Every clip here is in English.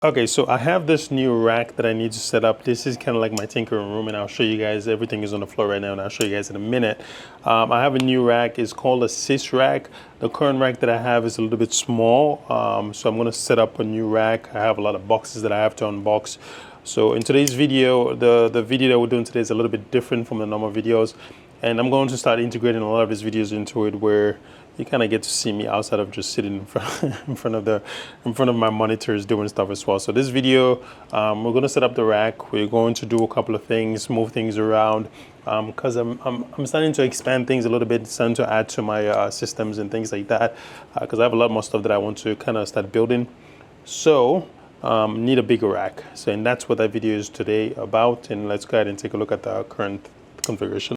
Okay, so I have this new rack that I need to set up. This is kind of like my tinkering room, and I'll show you guys. Everything is on the floor right now, and I'll show you guys in a minute. I have a new rack. It's called a Sysracks. The current rack that I have is a little bit small, so I'm going to set up a new rack. I have a lot of boxes that I have to unbox. So in today's video, the video that we're doing today is a little bit different from the normal videos, and I'm going to start integrating a lot of these videos into it where you kind of get to see me outside of just sitting in front of my monitors doing stuff as well. So this video, we're going to set up the rack. We're going to do a couple of things, move things around, because I'm starting to expand things a little bit, starting to add to my systems and things like that, because I have a lot more stuff that I want to kind of start building. So need a bigger rack. So and that's what that video is today about. And let's go ahead and take a look at the current configuration.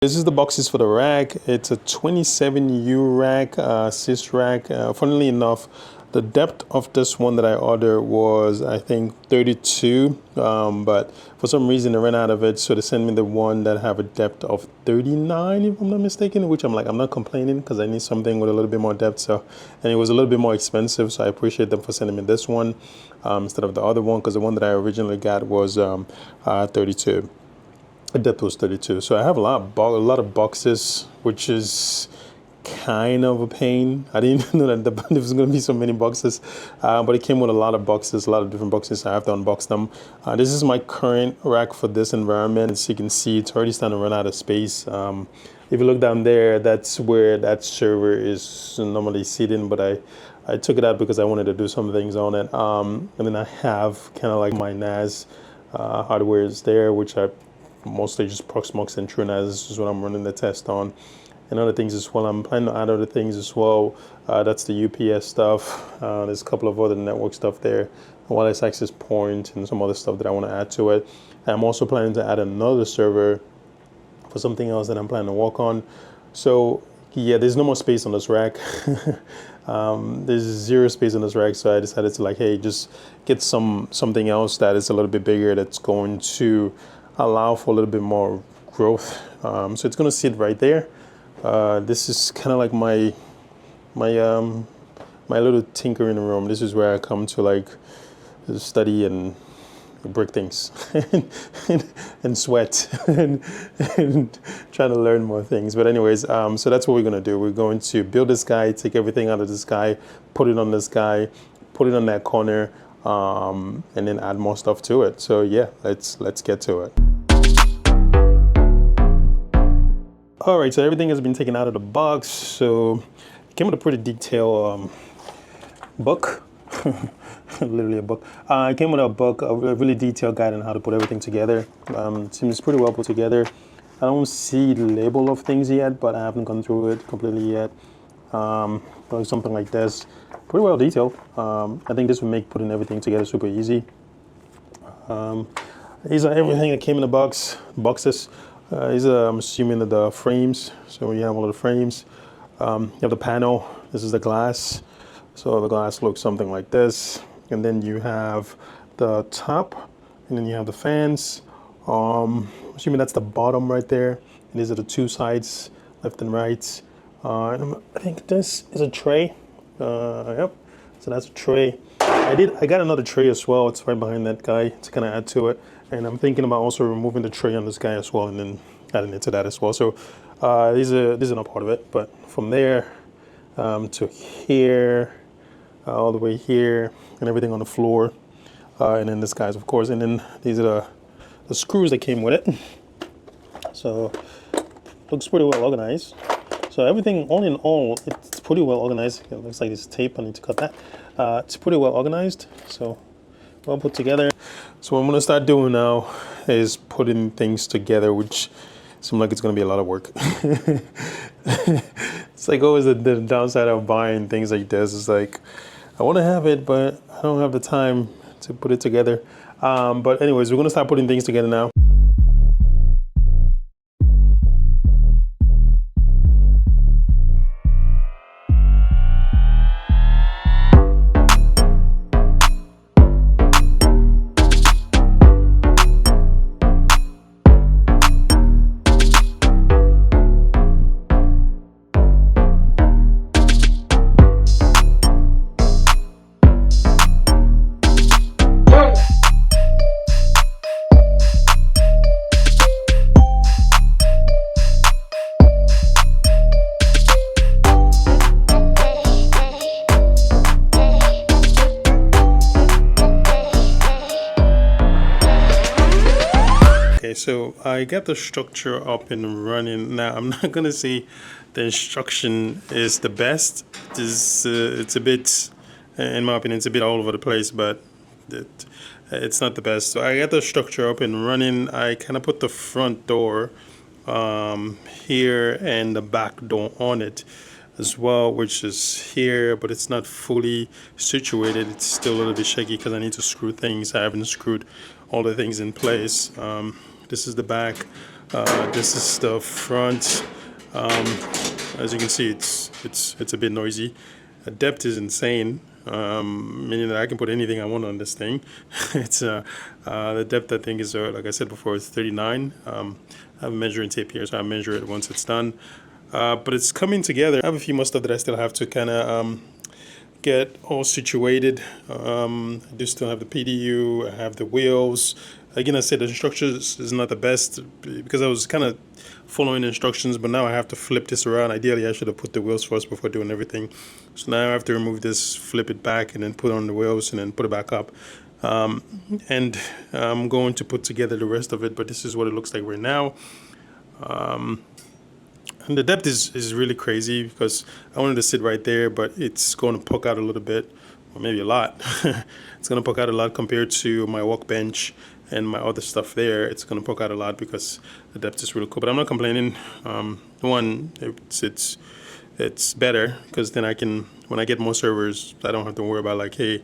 This is the boxes for the rack. It's a 27U rack, Sysracks. Funnily enough, the depth of this one that I ordered was, I think, 32, but for some reason they ran out of it, so they sent me the one that have a depth of 39, if I'm not mistaken, which I'm not complaining because I need something with a little bit more depth. So, and it was a little bit more expensive, so I appreciate them for sending me this one instead of the other one, because the one that I originally got was 32. The depth was 32, so I have a lot of boxes, which is kind of a pain. I didn't know that there was going to be so many boxes, but it came with a lot of boxes, a lot of different boxes. So I have to unbox them. This is my current rack for this environment. As you can see, it's already starting to run out of space. If you look down there, that's where that server is normally sitting, but I took it out because I wanted to do some things on it. And then I have kind of like my NAS hardware is there, which I mostly just Proxmox and TrueNAS. This is what I'm running the test on, and other things as well. I'm planning to add other things as well. That's the UPS stuff. There's a couple of other network stuff there, a wireless access point, and some other stuff that I want to add to it. And I'm also planning to add another server for something else that I'm planning to work on. So yeah, there's no more space on this rack. There's zero space on this rack, so I decided to hey, just get something else that is a little bit bigger, that's going to allow for a little bit more growth. So it's going to sit right there. This is kind of like my little tinkering room. This is where I come to study and break things and sweat and try to learn more things. But anyways, so that's what we're going to do. We're going to build this guy, take everything out of this guy, put it on this guy, put it on that corner, and then add more stuff to it. So yeah, let's get to it. All right, so everything has been taken out of the box. So it came with a pretty detailed book, literally a book. It came with a book, a really detailed guide on how to put everything together. It seems pretty well put together. I don't see the label of things yet, but I haven't gone through it completely yet. But something like this, pretty well detailed. I think this would make putting everything together super easy. These are everything that came in the boxes. These are, I'm assuming, the frames. So you have all of the frames. You have the panel. This is the glass. So the glass looks something like this. And then you have the top, and then you have the fans. Assuming that's the bottom right there. And these are the two sides, left and right. And I think this is a tray. Yep. So that's a tray. I got another tray as well. It's right behind that guy to kind of add to it. And I'm thinking about also removing the tray on this guy as well, and then adding it to that as well. So these are not part of it, but from there to here, all the way here, and everything on the floor, and then this guy's, of course, and then these are the screws that came with it. So looks pretty well organized. So everything, all in all, it's pretty well organized. It looks like this tape. I need to cut that. It's pretty well organized. So well put together. So what I'm gonna start doing now is putting things together, which seems like it's gonna be a lot of work. It's like always the downside of buying things like this. It's like, I wanna have it, but I don't have the time to put it together. But anyways, we're gonna start putting things together now. so I got the structure up and running. Now, I'm not gonna say the instruction is the best. It's a bit, in my opinion, it's a bit all over the place, but it's not the best. So I got the structure up and running. I kind of put the front door here and the back door on it as well, which is here, but it's not fully situated. It's still a little bit shaky because I need to screw things. I haven't screwed all the things in place. This is the back. This is the front. As you can see, it's a bit noisy. The depth is insane, meaning that I can put anything I want on this thing. It's the depth, I think, is like I said before, it's 39. I have a measuring tape here, so I measure it once it's done. But it's coming together. I have a few more stuff that I still have to kind of get all situated. I do still have the PDU, I have the wheels. Again, I said the instructions is not the best because I was kind of following instructions, but now I have to flip this around. Ideally, I should have put the wheels first before doing everything. So now I have to remove this, flip it back, and then put on the wheels, and then put it back up. And I'm going to put together the rest of it, but this is what it looks like right now. And the depth is really crazy because I wanted to sit right there, but it's going to poke out a little bit, or maybe a lot. It's going to poke out a lot compared to my workbench and my other stuff there. It's going to poke out a lot because the depth is really cool. But I'm not complaining. One, it's better because then I can, when I get more servers, I don't have to worry about like, hey,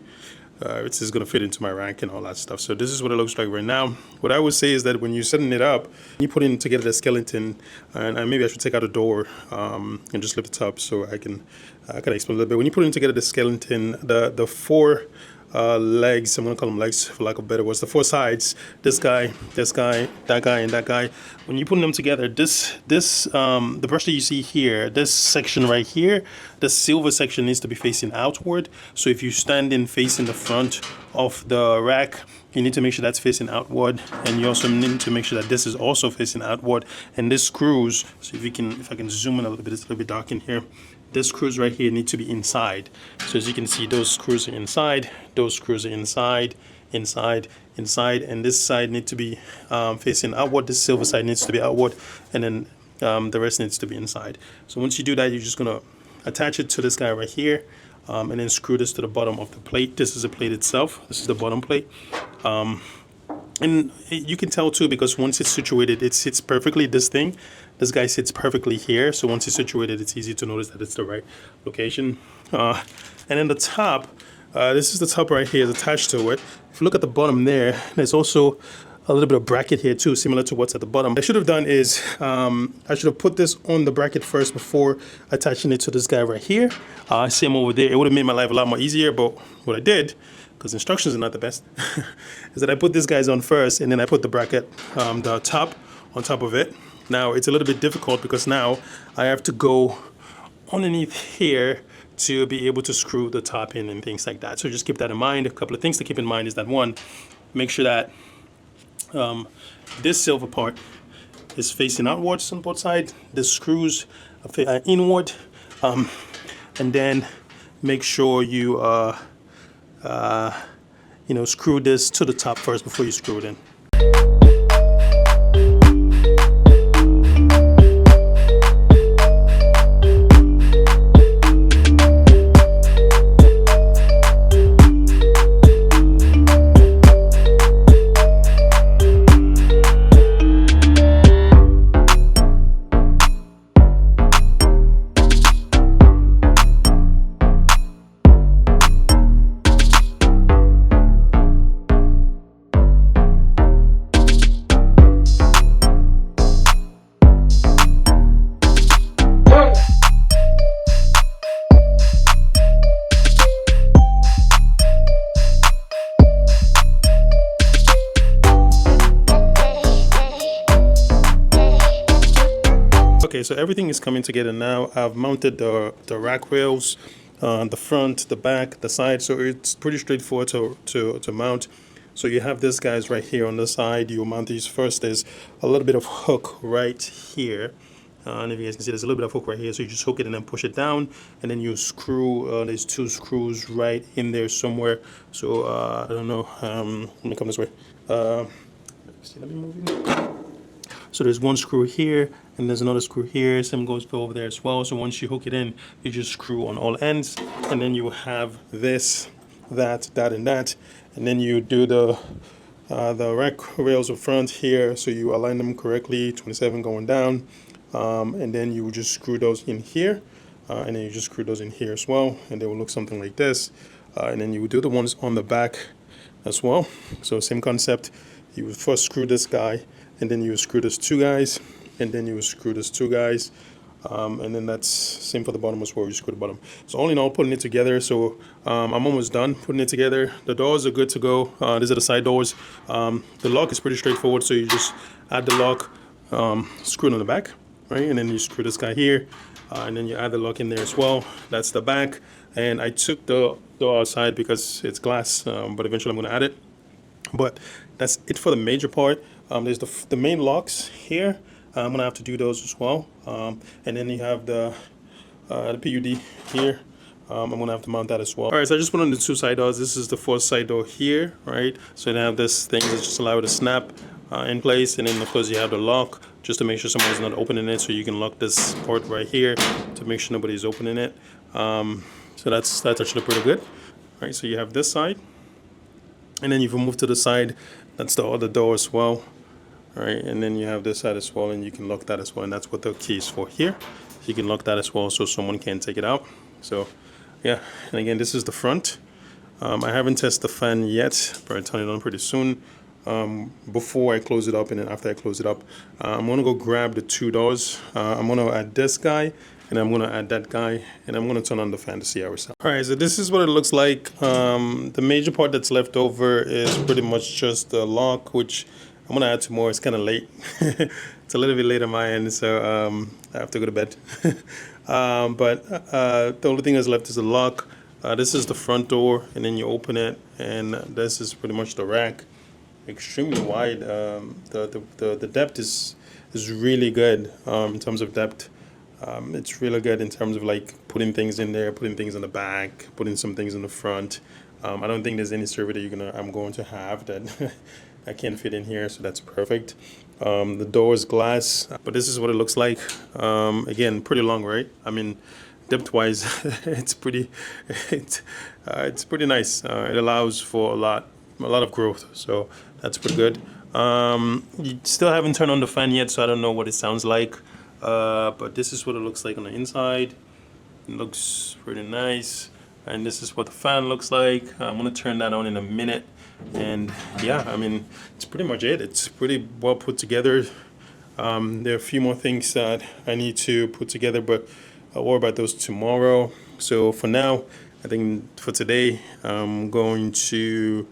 it's just going to fit into my rack and all that stuff. So this is what it looks like right now. What I would say is that when you're setting it up, you put in together the skeleton, and maybe I should take out a door and just lift it up so I can explain a little bit. When you put in together the skeleton, the four legs, I'm going to call them legs for lack of better words, the four sides, this guy, that guy, and that guy, when you put them together, the brush that you see here, this section right here, the silver section needs to be facing outward. So if you stand in facing the front of the rack, you need to make sure that's facing outward, and you also need to make sure that this is also facing outward. And this screws, so if I can zoom in a little bit, it's a little bit dark in here. This screws right here need to be inside. So as you can see, those screws are inside, those screws are inside, inside, and this side needs to be facing outward. This silver side needs to be outward, and then the rest needs to be inside. So once you do that, you're just gonna attach it to this guy right here, and then screw this to the bottom of the plate. This is the plate itself. This is the bottom plate. And you can tell too, because once it's situated, it sits perfectly. This guy sits perfectly here. So once it's situated, it's easy to notice that it's the right location. And then the top, this is the top right here is attached to it. If you look at the bottom there, there's also a little bit of bracket here too, similar to what's at the bottom. What I should have done is, I should have put this on the bracket first before attaching it to this guy right here. Same over there. It would have made my life a lot more easier, but what I did, because instructions are not the best, is that I put these guys on first, and then I put the bracket, the top, on top of it. Now it's a little bit difficult because now I have to go underneath here to be able to screw the top in and things like that. So just keep that in mind. A couple of things to keep in mind is that one, make sure that this silver part is facing outwards on both sides. The screws are inward, and then make sure you screw this to the top first before you screw it in. Okay, so everything is coming together now. I've mounted the rack rails, the front, the back, the side, so it's pretty straightforward to mount. So you have these guys right here on the side. You mount these first. There's a little bit of hook right here. And if you guys can see, there's a little bit of hook right here. So you just hook it and then push it down, and then you screw these two screws right in there somewhere. So I don't know. Let me come this way. Let me move it. So there's one screw here and there's another screw here. Same goes for over there as well. So once you hook it in, you just screw on all ends, and then you have this, that, and that, and then you do the rack rails up front here, so you align them correctly, 27 going down, and then you just screw those in here, and then you just screw those in here as well, and they will look something like this. And then you would do the ones on the back as well. So same concept. You would first screw this guy, and then you would screw these two guys, and then you would screw these two guys, and then that's same for the bottom as well. You screw the bottom. So all in all, putting it together. So I'm almost done putting it together. The doors are good to go. These are the side doors. The lock is pretty straightforward. So you just add the lock, screw it on the back, right, and then you screw this guy here, and then you add the lock in there as well. That's the back. And I took the door outside because it's glass, but eventually I'm going to add it. But that's it for the major part. There's the main locks here. I'm going to have to do those as well. And then you have the PUD here. I'm going to have to mount that as well. All right, so I just put on the two side doors. This is the first side door here, right? So you have this thing that just allow it to snap in place. And then, of course, you have the lock just to make sure someone's not opening it. So you can lock this part right here to make sure nobody's opening it. So that's actually pretty good. All right, so you have this side, and then if you move to the side, that's the other door as well. All right, and then you have this side as well, and you can lock that as well, and that's what the key is for here. So you can lock that as well, so someone can't take it out. So yeah, and again, this is the front. I haven't tested the fan yet, but I'll turn it on pretty soon. Before I close it up, and then after I close it up, I'm gonna go grab the two doors. I'm gonna add this guy, and I'm gonna add that guy, and I'm gonna turn on the fan to see how it sounds. All right, so this is what it looks like. The major part that's left over is pretty much just the lock, which I'm gonna add some more. It's kind of late. It's a little bit late on my end, so I have to go to bed. But the only thing that's left is the lock. This is the front door, and then you open it, and this is pretty much the rack. Extremely wide. The depth is really good in terms of depth. It's really good in terms of like putting things in there, putting things in the back, putting some things in the front. I don't think there's any server that I'm going to have that I can't fit in here, so that's perfect. The door is glass, but this is what it looks like. Again, pretty long, right? I mean, depth-wise, it's pretty nice. It allows for a lot of growth, so that's pretty good. You still haven't turned on the fan yet, so I don't know what it sounds like. But this is what it looks like on the inside. It looks pretty nice. And this is what the fan looks like. I'm gonna turn that on in a minute. And yeah, I mean, it's pretty much it. It's pretty well put together. There are a few more things that I need to put together, but I'll worry about those tomorrow. So for now, I think for today, I'm going to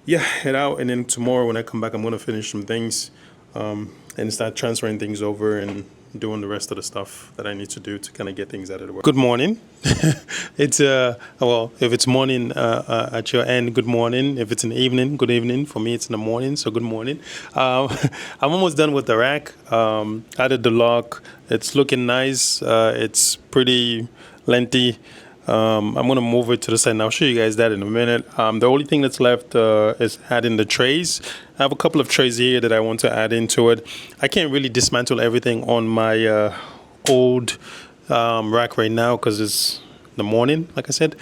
head out, and then tomorrow when I come back, I'm gonna finish some things and start transferring things over and doing the rest of the stuff that I need to do to kind of get things out of the way. Good morning. It's well, if it's morning at your end, good morning. If it's in the evening, good evening. For me, it's in the morning, so good morning. I'm almost done with the rack. Added the lock. It's looking nice. It's pretty lengthy. I'm gonna move it to the side, and I'll show you guys that in a minute. The only thing that's left is adding the trays. I have a couple of trays here that I want to add into it. I can't really dismantle everything on my old rack right now because it's the morning, like I said,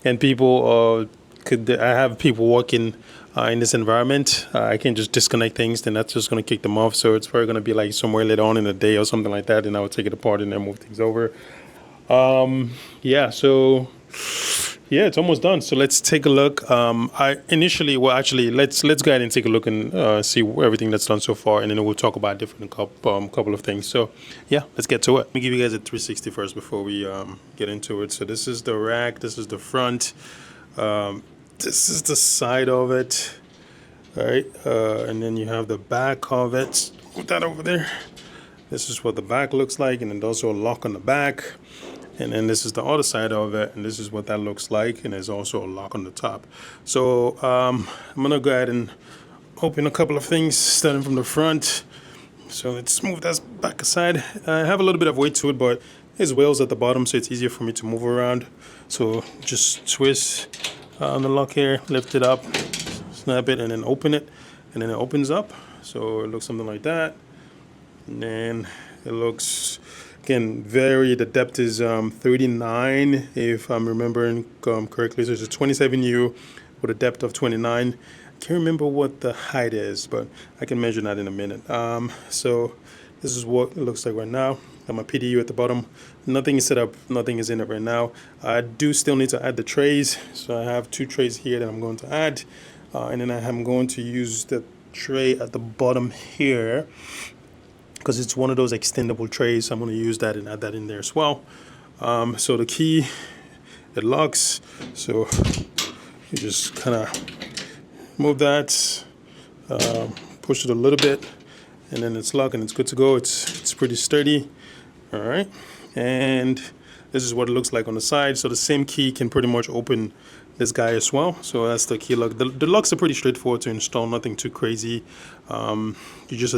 and people I have people working in this environment. I can't just disconnect things, then that's just gonna kick them off. So it's probably gonna be like somewhere later on in the day or something like that, and I would take it apart and then move things over. Yeah, it's almost done. So let's take a look. Let's go ahead and take a look and see everything that's done so far, and then we'll talk about different couple of things. So yeah, let's get to it. Let me give you guys a 360 first before we get into it. So this is the rack. This is the front. This is the side of it. All right, and then you have the back of it. Put that over there. This is what the back looks like, and then there's also a lock on the back. And then this is the other side of it, and this is what that looks like, and there's also a lock on the top. So I'm gonna go ahead and open a couple of things starting from the front. So let's move that back aside. I have a little bit of weight to it, but there's wheels at the bottom, so it's easier for me to move around. So just twist on the lock here, lift it up, snap it, and then open it, and then it opens up. So it looks something like that. And then it looks, again, the depth is 39, if I'm remembering correctly. So it's a 27U with a depth of 29. I can't remember what the height is, but I can measure that in a minute. So this is what it looks like right now. Got my PDU at the bottom. Nothing is set up, nothing is in it right now. I do still need to add the trays. So I have 2 trays here that I'm going to add. And then I'm going to use the tray at the bottom here, because it's one of those extendable trays. So I'm going to use that and add that in there as well. So the key, it locks. So you just kind of move that, push it a little bit, and then it's locked and it's good to go. It's pretty sturdy. All right, and this is what it looks like on the side. So the same key can pretty much open this guy as well. So that's the key lock. The locks are pretty straightforward to install, nothing too crazy. You just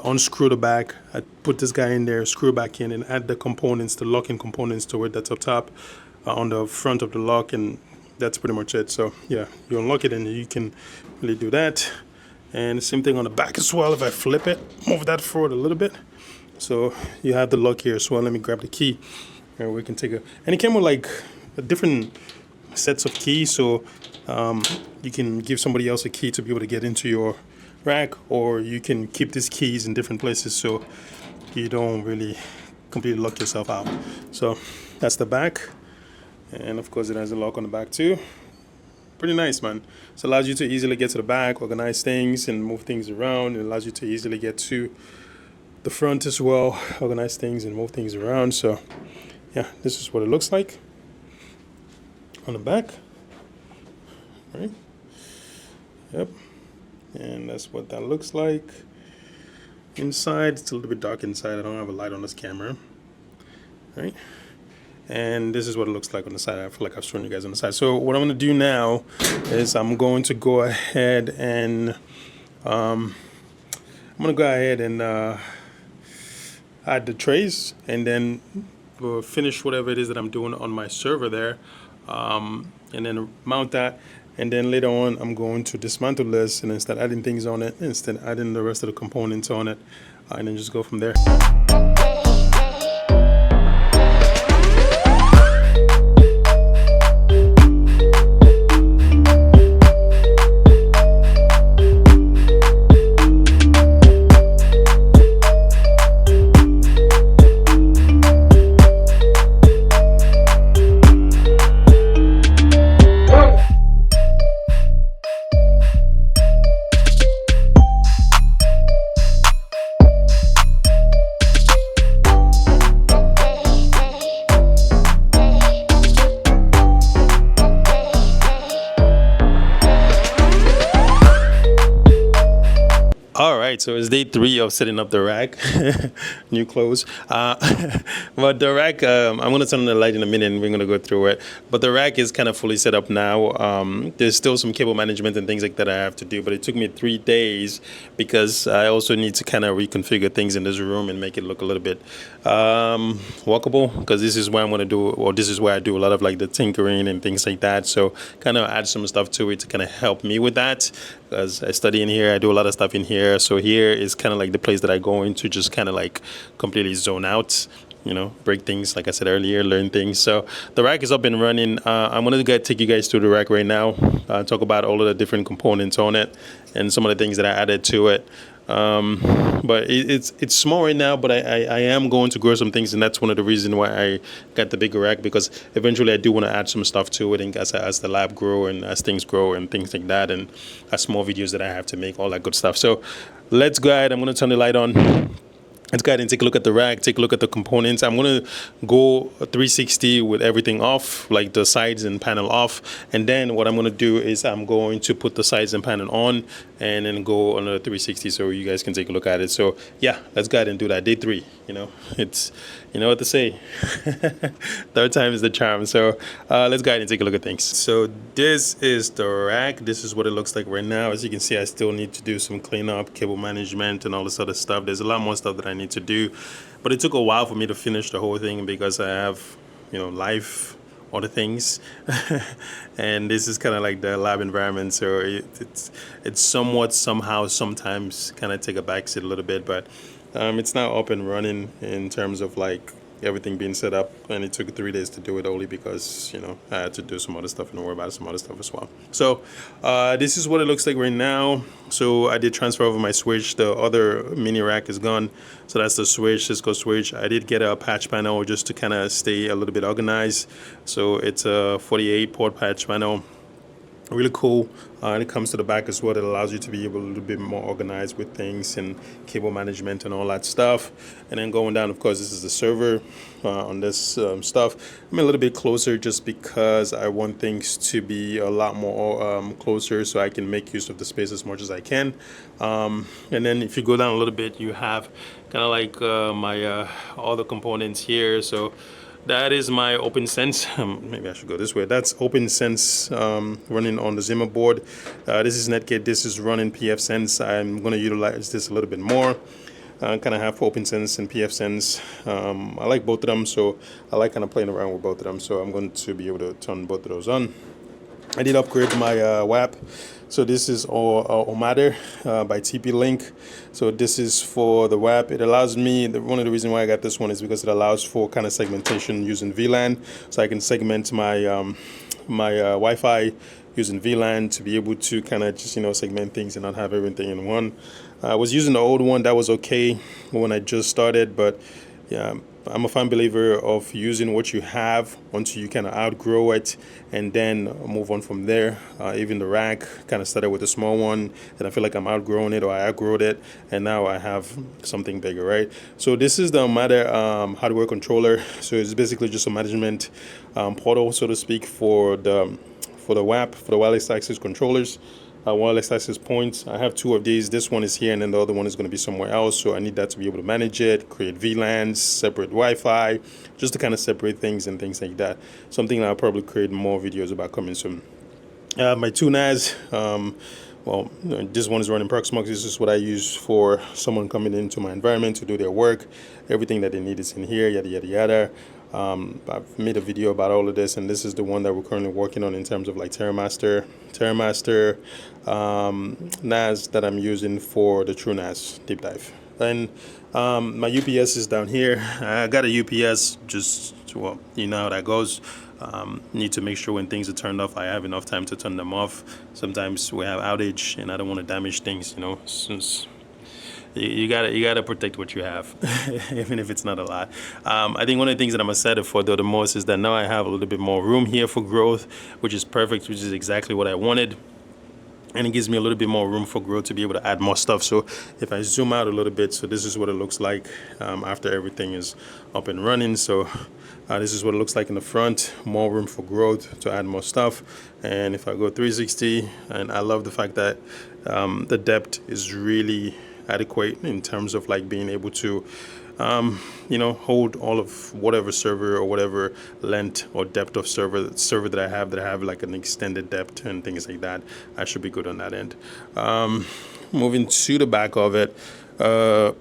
unscrew the back, I put this guy in there, screw back in, and add the components, the locking components to it. That's up top on the front of the lock, and that's pretty much it. So yeah, you unlock it and you can really do that. And the same thing on the back as well. If I flip it, move that forward a little bit, so you have the lock here as well. Let me grab the key, and we can take and it came with like different sets of keys, so you can give somebody else a key to be able to get into your rack, or you can keep these keys in different places so you don't really completely lock yourself out. So that's the back, and of course it has a lock on the back too. Pretty nice, man. So it allows you to easily get to the back, organize things and move things around. It allows you to easily get to the front as well, organize things and move things around. So yeah, this is what it looks like on the back. Right? Yep. And that's what that looks like inside. It's a little bit dark inside. I don't have a light on this camera. Right? And this is what it looks like on the side. I feel like I've shown you guys on the side. So what I'm going to do now is I'm going to go ahead and add the trays, and then we'll finish whatever it is that I'm doing on my server there, and then mount that. And then later on, I'm going to dismantle this and then start adding things on it, and start adding the rest of the components on it, and then just go from there. All right, so it's day 3 of setting up the rack. New clothes. But the rack, I'm going to turn on the light in a minute and we're going to go through it. But the rack is kind of fully set up now. There's still some cable management and things like that I have to do, but it took me 3 days because I also need to kind of reconfigure things in this room and make it look a little bit walkable, because this is where I'm going to do, or this is where I do a lot of like the tinkering and things like that. So kind of add some stuff to it to kind of help me with that, because I study in here, I do a lot of stuff in here. So here is kind of like the place that I go into, just kind of like completely zone out, you know, break things, like I said earlier, learn things. So the rack is up and running. I'm going to take you guys through the rack right now, talk about all of the different components on it and some of the things that I added to it. But it's small right now, but I am going to grow some things, and that's one of the reasons why I got the bigger rack, because eventually I do want to add some stuff to it, and as the lab grow and as things grow and things like that, and as more videos that I have to make, all that good stuff. So let's go ahead. I'm going to turn the light on. Let's go ahead and take a look at the rack, take a look at the components. I'm going to go 360 with everything off, like the sides and panel off. And then what I'm going to do is I'm going to put the sides and panel on and then go on a 360 so you guys can take a look at it. So yeah, let's go ahead and do that. Day 3, you know, it's, you know what to say. Third time is the charm. So let's go ahead and take a look at things. So this is the rack. This is what it looks like right now. As you can see, I still need to do some cleanup, cable management, and all this other stuff. There's a lot more stuff that I need to do, but it took a while for me to finish the whole thing because I have, you know, life, other things. And this is kind of like the lab environment, so it's somewhat somehow sometimes kind of take a backseat a little bit, but it's now up and running in terms of like everything being set up, and it took 3 days to do it only because I had to do some other stuff and worry about some other stuff as well. So this is what it looks like right now. So I did transfer over my switch. The other mini rack is gone, so that's the switch, Cisco switch. I did get a patch panel just to kind of stay a little bit organized. So it's a 48 port patch panel. Really cool. And it comes to the back as well. It allows you to be able to a little bit more organized with things and cable management and all that stuff. And then going down, of course, this is the server on this stuff. I'm a little bit closer just because I want things to be a lot more closer so I can make use of the space as much as I can. And then if you go down a little bit, you have kind of like my all the components here. So that is my OpenSense. Maybe I should go this way. That's OpenSense running on the Zimmer board. This is Netgate. This is running pfSense. I'm going to utilize this a little bit more. Kind of have OpenSense and pfSense. I like both of them, so I like kind of playing around with both of them. So I'm going to be able to turn both of those on. I did upgrade my WAP. So this is Homelab by TP-Link. So this is for the WAP. It allows me, one of the reasons why I got this one is because it allows for kind of segmentation using VLAN. So I can segment my my Wi-Fi using VLAN to be able to kind of just segment things and not have everything in one. I was using the old one. That was okay when I just started, but yeah, I'm a firm believer of using what you have until you kind of outgrow it and then move on from there. Even the rack kind of started with a small one and I feel like I'm outgrowing it, or I outgrew it, and now I have something bigger, right? So this is the Matter hardware controller. So it's basically just a management portal, so to speak, for the WAP, for the wireless access controllers. Wireless access points. I have 2 of these. This one is here and then the other one is going to be somewhere else, so I need that to be able to manage it, create VLANs, separate Wi-Fi, just to kind of separate things and things like that. Something that I'll probably create more videos about coming soon. My 2 NAS, well, this one is running Proxmox. This is what I use for someone coming into my environment to do their work. Everything that they need is in here, yada yada yada. I've made a video about all of this, and this is the one that we're currently working on in terms of like TerraMaster NAS that I'm using for the True NAS deep dive. And my UPS is down here. I got a UPS just to, well, you know how that goes. Need to make sure when things are turned off, I have enough time to turn them off. Sometimes we have outage, and I don't want to damage things, since you gotta protect what you have, even if it's not a lot. I think one of the things that I'm excited for though the most is that now I have a little bit more room here for growth, which is perfect, which is exactly what I wanted. And it gives me a little bit more room for growth to be able to add more stuff. So if I zoom out a little bit, so this is what it looks like after everything is up and running. So this is what it looks like in the front, more room for growth to add more stuff. And if I go 360, and I love the fact that the depth is really adequate in terms of like being able to hold all of whatever server or whatever length or depth of server that I have like an extended depth and things like that. I should be good on that end. Moving to the back of it, I'm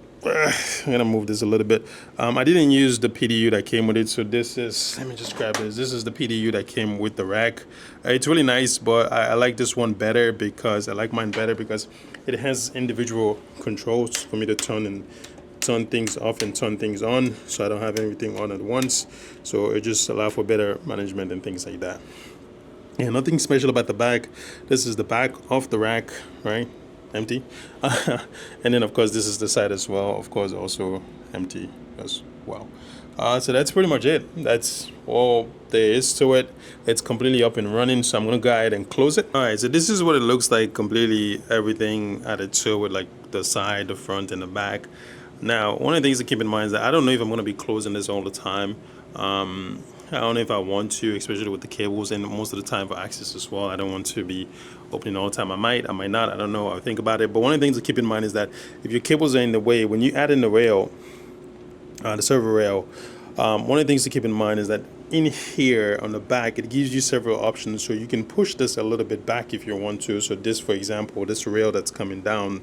gonna move this a little bit. I didn't use the PDU that came with it, so this is, let me just grab this. This is the PDU that came with the rack. It's really nice, but I like this one better because I like mine better because it has individual controls for me to turn things off and turn things on, so I don't have everything on at once. So it just allows for better management and things like that. Yeah, nothing special about the back. This is the back of the rack, right? Empty. And then of course this is the side as well, of course also empty as well. So that's pretty much it. That's all there is to it. It's completely up and running, so I'm gonna go ahead and close it. All right, so this is what it looks like, completely everything added to it, like the side, the front, and the back. Now, one of the things to keep in mind is that I don't know if I'm gonna be closing this all the time. I don't know if I want to, especially with the cables, and most of the time for access as well. I don't want to be opening all the time. I might not, I don't know, I'll think about it. But one of the things to keep in mind is that if your cables are in the way, when you add in the rail, the server rail, one of the things to keep in mind is that in here on the back, it gives you several options. So you can push this a little bit back if you want to. So this, for example, this rail that's coming down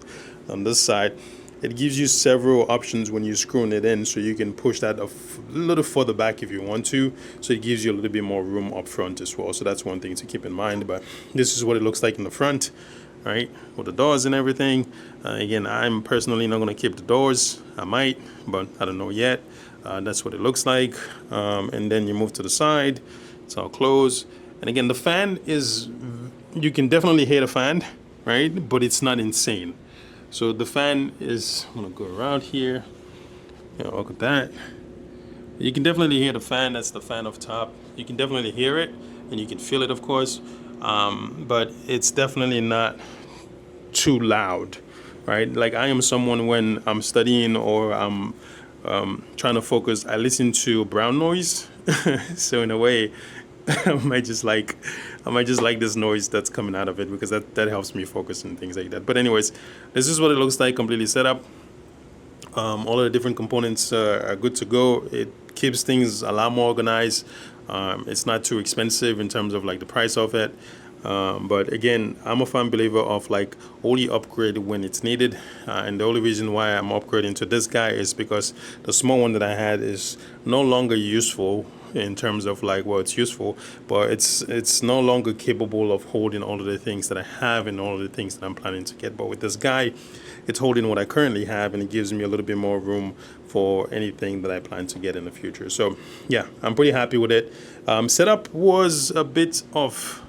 on this side, it gives you several options when you're screwing it in, so you can push that a little further back if you want to, so it gives you a little bit more room up front as well. So that's one thing to keep in mind. But this is what it looks like in the front, right, with the doors and everything. Again, I'm personally not going to keep the doors. I might, but I don't know yet. That's what it looks like. And then you move to the side, it's all closed. And again, the fan is, you can definitely hear the fan, right, but it's not insane. So the fan is, I'm gonna go around here. Yeah, look at that. You can definitely hear the fan. That's the fan up top. You can definitely hear it, and you can feel it, of course. But it's definitely not too loud, right? Like, I am someone, when I'm studying or I'm trying to focus, I listen to brown noise. So in a way, I might just like this noise that's coming out of it, because that helps me focus and things like that. But anyways, this is what it looks like completely set up. All of the different components are good to go. It keeps things a lot more organized. It's not too expensive in terms of like the price of it. But again, I'm a firm believer of like only upgrade when it's needed. And the only reason why I'm upgrading to this guy is because the small one that I had is no longer useful in terms of like, well, it's useful, but it's no longer capable of holding all of the things that I have and all of the things that I'm planning to get. But with this guy, it's holding what I currently have, and it gives me a little bit more room for anything that I plan to get in the future. So yeah, I'm pretty happy with it. Setup was a bit of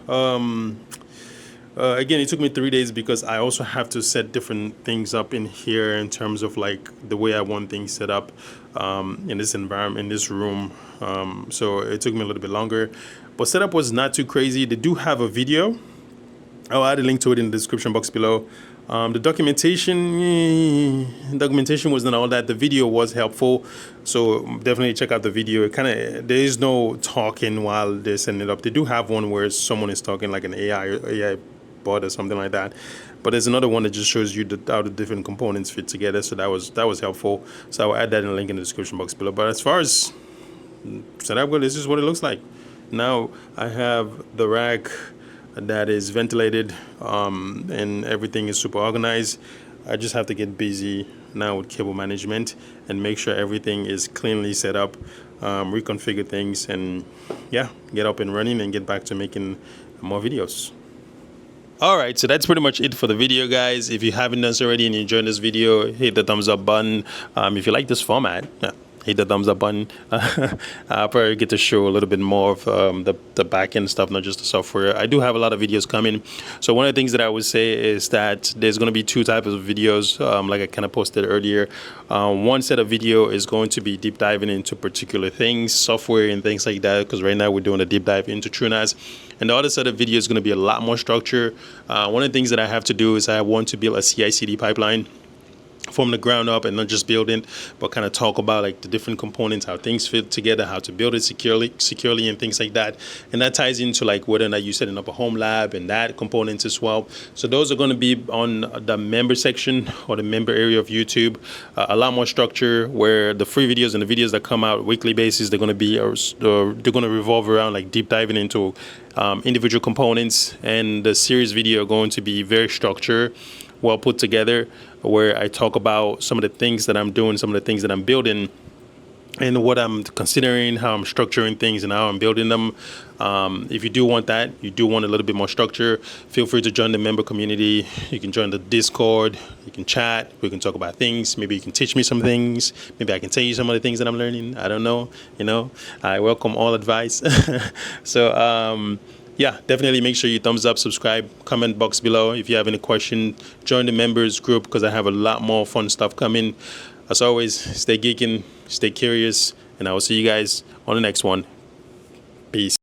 again, it took me 3 days because I also have to set different things up in here in terms of like the way I want things set up in this environment, in this room. So it took me a little bit longer, but setup was not too crazy. They do have a video. I'll add a link to it in the description box below. The documentation was not all that. The video was helpful, so definitely check out the video. It there is no talking while they're setting it up. They do have one where someone is talking, like an AI bot or something like that. But there's another one that just shows you how the different components fit together. So that was helpful. So I'll add that in the link in the description box below. But as far as setup, well, this is what it looks like. Now I have the rack that is ventilated, and everything is super organized. I just have to get busy now with cable management and make sure everything is cleanly set up, reconfigure things, and yeah, get up and running and get back to making more videos. Alright, so that's pretty much it for the video, guys. If you haven't done so already and you enjoyed this video, hit the thumbs up button. If you like this format, hit the thumbs up button. I'll probably get to show a little bit more of the back end stuff, not just the software. I do have a lot of videos coming. So one of the things that I would say is that there's going to be two types of videos, like I kind of posted earlier. One set of video is going to be deep diving into particular things, software and things like that, because right now we're doing a deep dive into TrueNAS. And the other set of video is going to be a lot more structure. One of the things that I have to do is I want to build a CI/CD pipeline from the ground up, and not just building, but kind of talk about like the different components, how things fit together, how to build it securely and things like that. And that ties into like whether or not you're setting up a Homelab and that components as well. So those are going to be on the member section or the member area of YouTube. A lot more structure, where the free videos and the videos that come out weekly basis, they're going to revolve around like deep diving into individual components, and the series video are going to be very structured, well put together, where I talk about some of the things that I'm doing, some of the things that I'm building, and what I'm considering, how I'm structuring things, and how I'm building them. If you do want that, you do want a little bit more structure, feel free to join the member community. You can join the Discord, you can chat, we can talk about things. Maybe you can teach me some things, maybe I can tell you some of the things that I'm learning. I don't know, I welcome all advice. So yeah, definitely make sure you thumbs up, subscribe, comment box below. If you have any question, join the members group, because I have a lot more fun stuff coming. As always, stay geeking, stay curious, and I will see you guys on the next one. Peace.